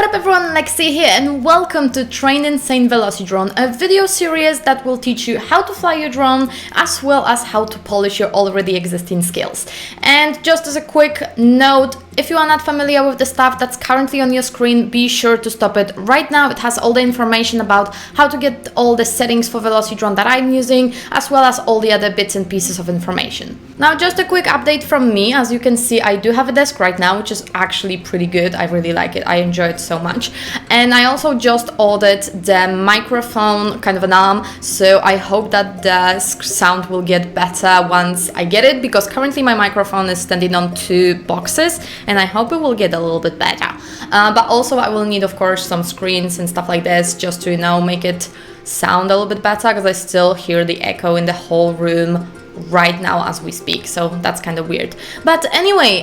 up everyone, Lexi here and welcome to Train Insane Velocidrone, a video series that will teach you how to fly your drone as well as how to polish your already existing skills. And just as a quick note, if you are not familiar with the stuff that's currently on your screen, be sure to stop it right now. It has all the information about how to get all the settings for Velocidrone that I'm using, as well as all the other bits and pieces of information. Now, just a quick update from me. As you can see, I do have a desk right now, which is actually pretty good. I really like it. I enjoy it so much. And I also just ordered the microphone, kind of an arm, so I hope that the sound will get better once I get it, because currently my microphone is standing on two boxes, and I hope it will get a little bit better. But also I will need, of course, some screens and stuff like this just to, make it sound a little bit better, because I still hear the echo in the whole room right now as we speak, so that's kind of weird. But anyway,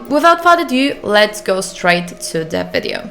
without further ado, let's go straight to the video.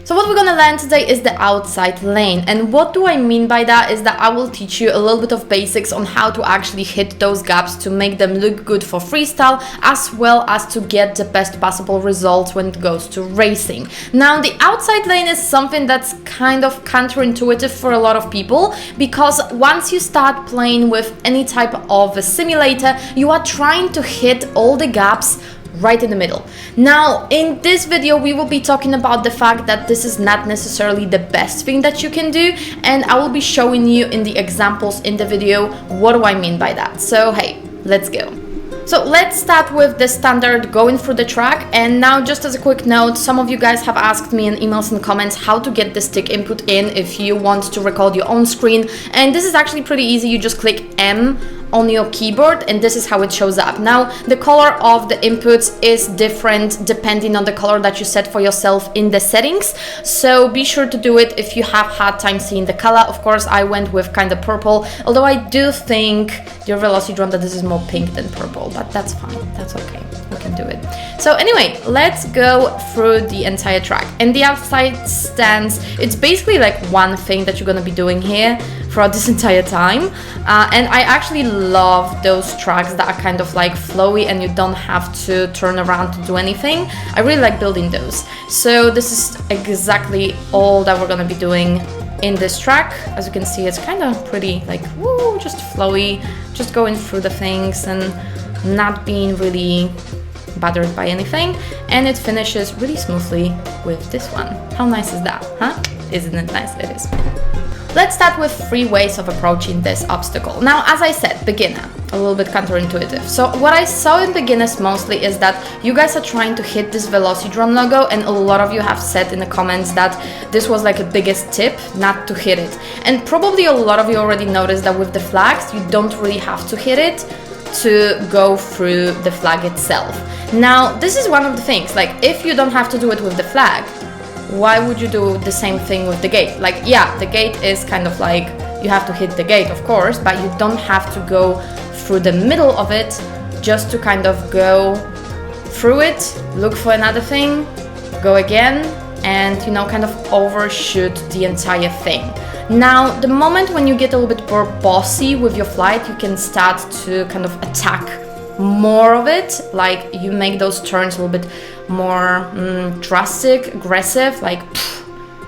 So what we're gonna learn today is the outside lane, and what do I mean by that is that I will teach you a little bit of basics on how to actually hit those gaps to make them look good for freestyle, as well as to get the best possible results when it goes to racing. Now, the outside lane is something that's kind of counterintuitive for a lot of people, because once you start playing with any type of a simulator, you are trying to hit all the gaps right in the middle. Now, in this video, we will be talking about the fact that this is not necessarily the best thing that you can do, and I will be showing you in the examples in the video what do I mean by that. So hey, let's go. So let's start with the standard going through the track. And now, just as a quick note, some of you guys have asked me in emails and comments how to get the stick input in if you want to record your own screen, and this is actually pretty easy. You just click M on your keyboard and this is how it shows up. Now, the color of the inputs is different depending on the color that you set for yourself in the settings, so be sure to do it if you have hard time seeing the color. Of course, I went with kind of purple, although I do think your Velocidrone that this is more pink than purple, but that's fine, that's okay, we can do it. So anyway, let's go through the entire track. And the outside stance, it's basically like one thing that you're gonna be doing here throughout this entire time, and I actually love those tracks that are kind of like flowy and you don't have to turn around to do anything. I really like building those. So this is exactly all that we're gonna be doing in this track. As you can see, it's kind of pretty like woo, just flowy, just going through the things and not being really bothered by anything, and it finishes really smoothly with this one. How nice is that, huh? Isn't it nice? It is. Let's start with 3 ways of approaching this obstacle. Now, as I said, beginner, a little bit counterintuitive. So what I saw in beginners mostly is that you guys are trying to hit this Velocidrone logo, and a lot of you have said in the comments that this was like a biggest tip not to hit it. And probably a lot of you already noticed that with the flags, you don't really have to hit it to go through the flag itself. Now, this is one of the things, like if you don't have to do it with the flag, why would you do the same thing with the gate? Like, yeah, the gate is kind of like, you have to hit the gate, of course, but you don't have to go through the middle of it just to kind of go through it, look for another thing, go again, and, kind of overshoot the entire thing. Now, the moment when you get a little bit more bossy with your flight, you can start to kind of attack more of it, like you make those turns a little bit more drastic, aggressive, like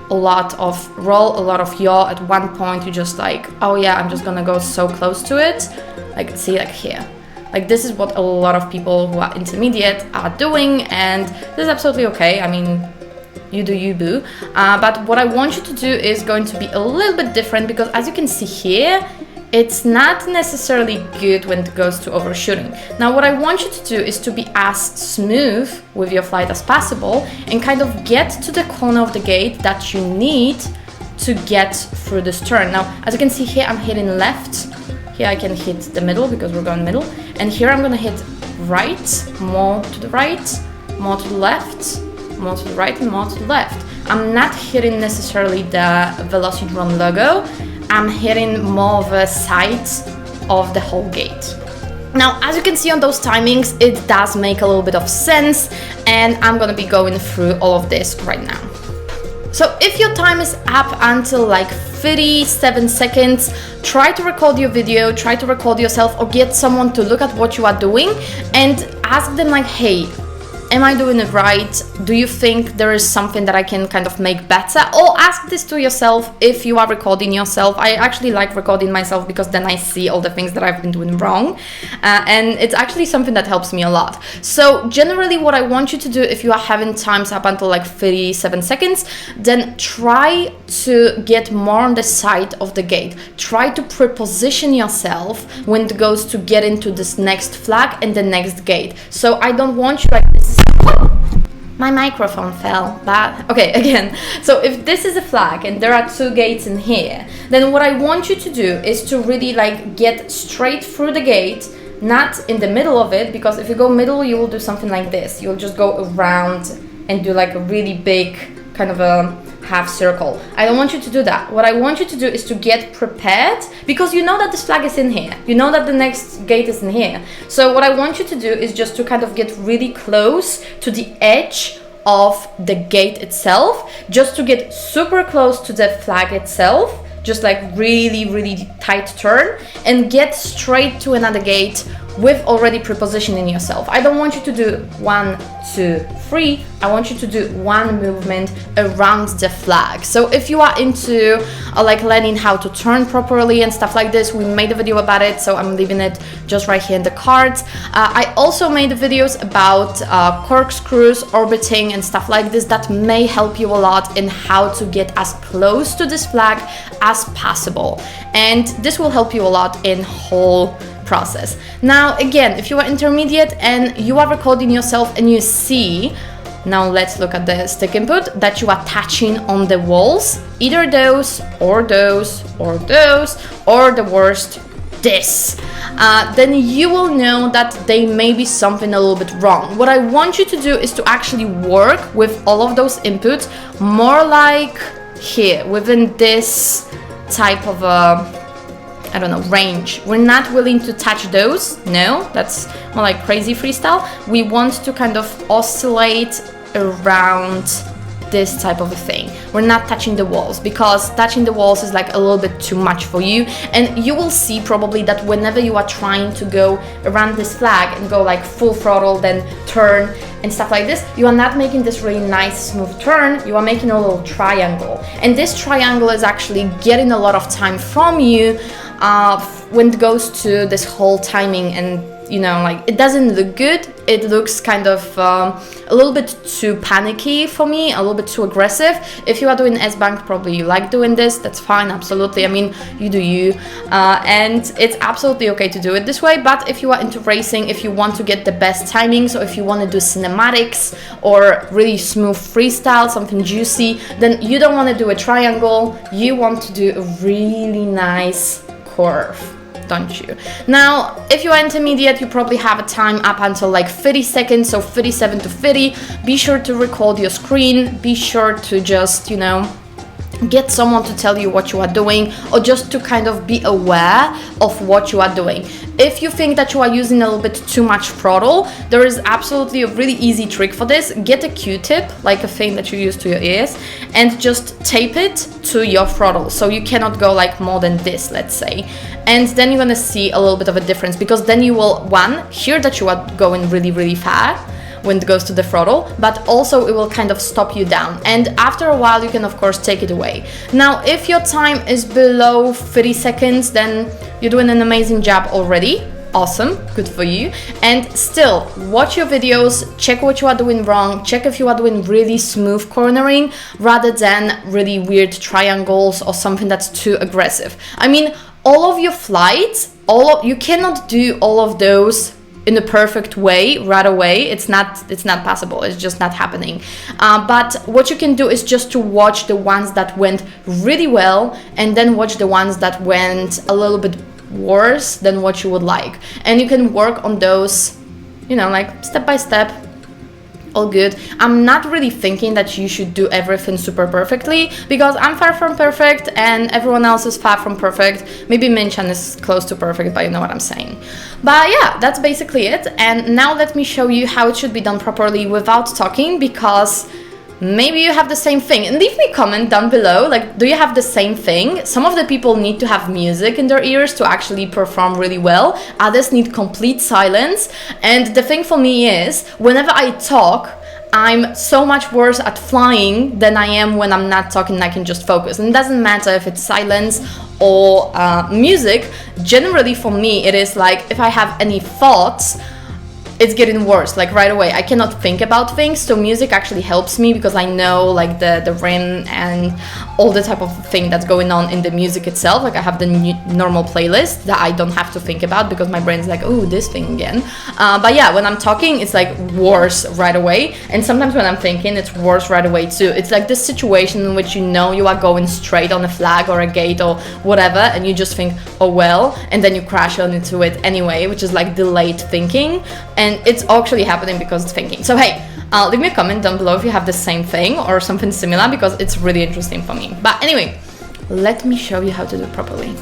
a lot of roll, a lot of yaw. At one point you just like, oh yeah, I'm just gonna go so close to it, like see, like here, like this is what a lot of people who are intermediate are doing, and this is absolutely okay. I mean, you do you, boo. But what I want you to do is going to be a little bit different, because as you can see here, it's not necessarily good when it goes to overshooting. Now, what I want you to do is to be as smooth with your flight as possible and kind of get to the corner of the gate that you need to get through this turn. Now, as you can see here, I'm hitting left. Here I can hit the middle because we're going middle. And here I'm gonna hit right, more to the right, more to the left, more to the right, and more to the left. I'm not hitting necessarily the Velocidrone logo. I'm hitting more of a side of the whole gate. Now, as you can see on those timings, it does make a little bit of sense, and I'm gonna be going through all of this right now. So if your time is up until like 37 seconds. Try to record your video, try to record yourself, or get someone to look at what you are doing and ask them like, hey, am I doing it right? Do you think there is something that I can kind of make better? Or ask this to yourself if you are recording yourself. I actually like recording myself because then I see all the things that I've been doing wrong. And it's actually something that helps me a lot. So generally what I want you to do, if you are having times up until like 37 seconds, then try to get more on the side of the gate. Try to preposition yourself when it goes to get into this next flag and the next gate. So I don't want you like this. My microphone fell, but okay, again. So if this is a flag and there are two gates in here, then what I want you to do is to really like get straight through the gate, not in the middle of it, because if you go middle, you will do something like this. You'll just go around and do like a really big kind of a half circle. I don't want you to do that. What I want you to do is to get prepared, because you know that this flag is in here. You know that the next gate is in here. So what I want you to do is just to kind of get really close to the edge of the gate itself, just to get super close to the flag itself, just like really, really tight turn, and get straight to another gate with already prepositioning yourself. I don't want you to do 1, 2, 3. I want you to do one movement around the flag. So if you are into like learning how to turn properly and stuff like this, we made a video about it, so I'm leaving it just right here in the cards. I also made videos about corkscrews, orbiting and stuff like this that may help you a lot in how to get as close to this flag as possible, and this will help you a lot in whole process. Now again, if you are intermediate and you are recording yourself and you see, now let's look at the stick input, that you are touching on the walls, either those or those or those, or the worst, this, then you will know that there may be something a little bit wrong. What I want you to do is to actually work with all of those inputs more like here, within this type of I don't know, range. We're not willing to touch those. No, that's more like crazy freestyle. We want to kind of oscillate around this type of a thing. We're not touching the walls, because touching the walls is like a little bit too much for you. And you will see probably that whenever you are trying to go around this flag and go like full throttle, then turn and stuff like this, you are not making this really nice smooth turn, you are making a little triangle. And this triangle is actually getting a lot of time from you when it goes to this whole timing, and you know, like, it doesn't look good. It looks kind of a little bit too panicky for me, a little bit too aggressive. If you are doing S-Bank, probably you like doing this, that's fine, absolutely. I mean, you do you, and it's absolutely okay to do it this way. But if you are into racing, if you want to get the best timings, or if you want to do cinematics or really smooth freestyle, something juicy, then you don't want to do a triangle, you want to do a really nice curve, don't you? Now, if you are intermediate, you probably have a time up until like 30 seconds, so 37 to 30. Be sure to record your screen, be sure to just, you know, get someone to tell you what you are doing, or just to kind of be aware of what you are doing. If you think that you are using a little bit too much throttle, there is absolutely a really easy trick for this. Get a Q-tip, like a thing that you use to your ears, and just tape it to your throttle, so you cannot go like more than this, let's say. And then you're gonna see a little bit of a difference, because then you will, one, hear that you are going really, really fast when it goes to the throttle, but also it will kind of stop you down. And after a while, you can of course take it away. Now, if your time is below 30 seconds, then you're doing an amazing job already. Awesome, good for you. And still, watch your videos, check what you are doing wrong, check if you are doing really smooth cornering rather than really weird triangles or something that's too aggressive. I mean, all of your flights, you cannot do all of those in a perfect way right away. It's not possible, it's just not happening. But what you can do is just to watch the ones that went really well, and then watch the ones that went a little bit worse than what you would like, and you can work on those, you know, like step by step. All good. I'm not really thinking that you should do everything super perfectly, because I'm far from perfect and everyone else is far from perfect. Maybe Minchan is close to perfect, but you know what I'm saying. But yeah, that's basically it. And now let me show you how it should be done properly without talking, because maybe you have the same thing, and leave me a comment down below, like, do you have the same thing? Some of the people need to have music in their ears to actually perform really well, others need complete silence. And the thing for me is, whenever I talk, I'm so much worse at flying than I am when I'm not talking and I can just focus. And it doesn't matter if it's silence or music. Generally for me, it is like, if I have any thoughts, it's getting worse, like right away. I cannot think about things, so music actually helps me because I know like the rhythm and all the type of thing that's going on in the music itself. Like I have the normal playlist that I don't have to think about because my brain's like, oh, this thing again. But yeah, when I'm talking, it's like worse right away. And sometimes when I'm thinking, it's worse right away too. It's like this situation in which you know you are going straight on a flag or a gate or whatever, and you just think, oh well, and then you crash on into it anyway, which is like delayed thinking. And it's actually happening because it's thinking. So hey, leave me a comment down below if you have the same thing or something similar, because it's really interesting for me. But anyway, let me show you how to do it properly.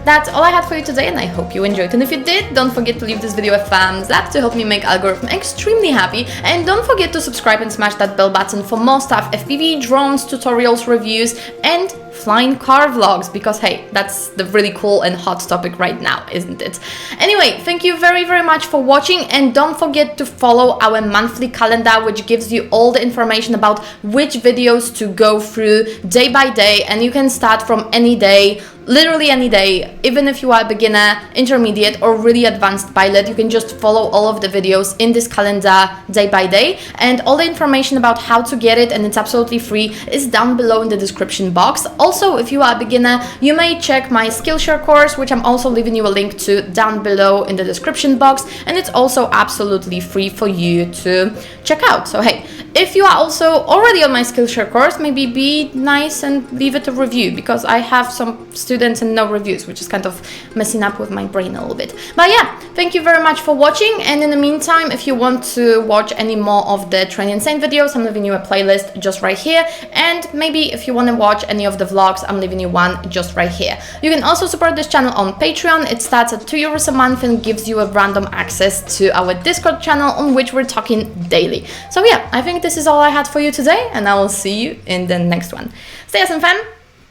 That's all I had for you today, and I hope you enjoyed. And if you did, don't forget to leave this video a thumbs up to help me make algorithm extremely happy. And don't forget to subscribe and smash that bell button for more stuff, FPV, drones, tutorials, reviews, and flying car vlogs, because hey, that's the really cool and hot topic right now, isn't it? Anyway, thank you very, very much for watching, and don't forget to follow our monthly calendar, which gives you all the information about which videos to go through day by day, and you can start from any day, literally any day. Even if you are a beginner, intermediate, or really advanced pilot, you can just follow all of the videos in this calendar day by day, and all the information about how to get it, and it's absolutely free, is down below in the description box. Also, if you are a beginner, you may check my Skillshare course, which I'm also leaving you a link to down below in the description box, and it's also absolutely free for you to check out. So hey, if you are also already on my Skillshare course, maybe be nice and leave it a review, because I have some students and no reviews, which is kind of messing up with my brain a little bit. But yeah, thank you very much for watching, and in the meantime, if you want to watch any more of the Train Insane videos, I'm leaving you a playlist just right here, and maybe if you want to watch any of the vlogs, I'm leaving you one just right here. You can also support this channel on Patreon. It starts at €2 a month and gives you a random access to our Discord channel, on which we're talking daily. So yeah, I think this is all I had for you today, and I will see you in the next one. Stay awesome, fam.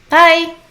Bye!